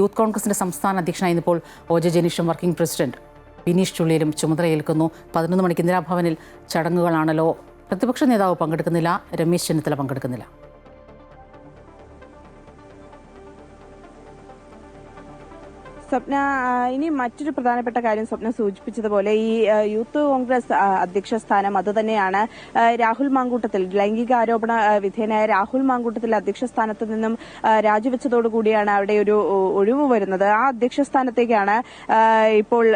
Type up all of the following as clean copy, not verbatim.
Youth കോൺഗ്രസിന്റെ സംസ്ഥാന അധ്യക്ഷനായി ഇപ്പോൾ ഒ.ജെ. ജനീഷും വർക്കിംഗ് പ്രസിഡന്റ് ബിനീഷ് ചുള്ളിയിലും ചുമതലയേൽക്കുന്നു. 11 മണിക്ക് ഇന്ദിരാഭവനിൽ ചടങ്ങുകളാണല്ലോ. പ്രതിപക്ഷ നേതാവ് പങ്കെടുക്കുന്നില്ല, രമേശ് ചെന്നിത്തല പങ്കെടുക്കുന്നില്ല. സ്വപ്ന, ഇനി മറ്റൊരു പ്രധാനപ്പെട്ട കാര്യം സ്വപ്ന സൂചിപ്പിച്ചതുപോലെ ഈ യൂത്ത് കോൺഗ്രസ് അധ്യക്ഷ സ്ഥാനം അതുതന്നെയാണ് രാഹുൽ മാങ്കൂട്ടത്തിൽ, ലൈംഗികാരോപണ വിധേയനായ രാഹുൽ മാങ്കൂട്ടത്തിൽ അധ്യക്ഷ സ്ഥാനത്ത് നിന്നും രാജിവെച്ചതോടുകൂടിയാണ് അവിടെ ഒരു ഒഴിവ് വരുന്നത്. ആ അധ്യക്ഷ സ്ഥാനത്തേക്കാണ് ഇപ്പോൾ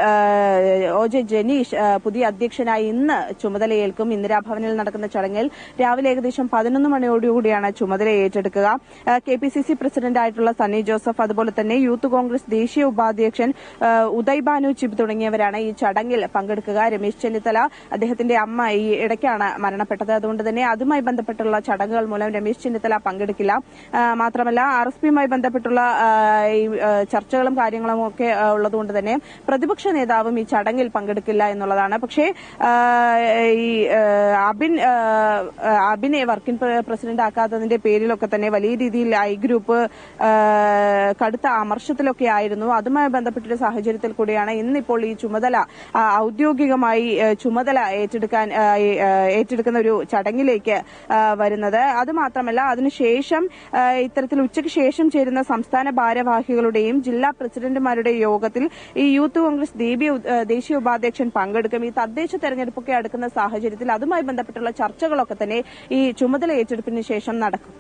ഒ.ജെ. ജനീഷ് പുതിയ അധ്യക്ഷനായി ഇന്ന് ചുമതലയേൽക്കും. ഇന്ദിരാഭവനിൽ നടക്കുന്ന ചടങ്ങിൽ രാവിലെ ഏകദേശം 11 മണിയോടുകൂടിയാണ് ചുമതല ഏറ്റെടുക്കുക. കെ.പി.സി.സി പ്രസിഡന്റായിട്ടുള്ള സണ്ണി ജോസഫ്, അതുപോലെ തന്നെ യൂത്ത് കോൺഗ്രസ് ദേശീയ ഉപാധ്യക്ഷൻ ഉദയ് ഭാനു ചിബ് തുടങ്ങിയവരാണ് ഈ ചടങ്ങിൽ പങ്കെടുക്കുക. രമേശ് ചെന്നിത്തല, അദ്ദേഹത്തിന്റെ അമ്മ ഈ ഇടയ്ക്കാണ് മരണപ്പെട്ടത്. അതുകൊണ്ട് തന്നെ അതുമായി ബന്ധപ്പെട്ടുള്ള ചടങ്ങുകൾ മൂലം രമേശ് ചെന്നിത്തല പങ്കെടുക്കില്ല. മാത്രമല്ല RSPയുമായി ബന്ധപ്പെട്ടുള്ള ചർച്ചകളും കാര്യങ്ങളും ഒക്കെ ഉള്ളതുകൊണ്ട് തന്നെ പ്രതിപക്ഷ നേതാവും ഈ ചടങ്ങിൽ പങ്കെടുക്കില്ല എന്നുള്ളതാണ്. പക്ഷേ ഈ അബിനെ വർക്കിംഗ് പ്രസിഡന്റ് ആക്കാത്തതിന്റെ പേരിലൊക്കെ തന്നെ വലിയ രീതിയിൽ ഐ ഗ്രൂപ്പ് കടുത്ത അമർഷത്തിലൊക്കെ ആയിരുന്നു. അതുമായി ബന്ധപ്പെട്ടൊരു സാഹചര്യത്തിൽ കൂടിയാണ് ഇന്നിപ്പോൾ ഈ ചുമതല ഔദ്യോഗികമായി ചുമതല ഏറ്റെടുക്കുന്ന ഒരു ചടങ്ങിലേക്ക് വരുന്നത്. അതുമാത്രമല്ല, അതിനുശേഷം ഇത്തരത്തിൽ ഉച്ചയ്ക്ക് ശേഷം ചേരുന്ന സംസ്ഥാന ഭാരവാഹികളുടെയും ജില്ലാ പ്രസിഡന്റുമാരുടെയും യോഗത്തിൽ ഈ യൂത്ത് കോൺഗ്രസ് ദേശീയ ഉപാധ്യക്ഷൻ പങ്കെടുക്കും. ഈ തദ്ദേശ തെരഞ്ഞെടുപ്പൊക്കെ അടുക്കുന്ന സാഹചര്യത്തിൽ അതുമായി ബന്ധപ്പെട്ടുള്ള ചർച്ചകളൊക്കെ തന്നെ ഈ ചുമതല ഏറ്റെടുപ്പിന് ശേഷം നടക്കും.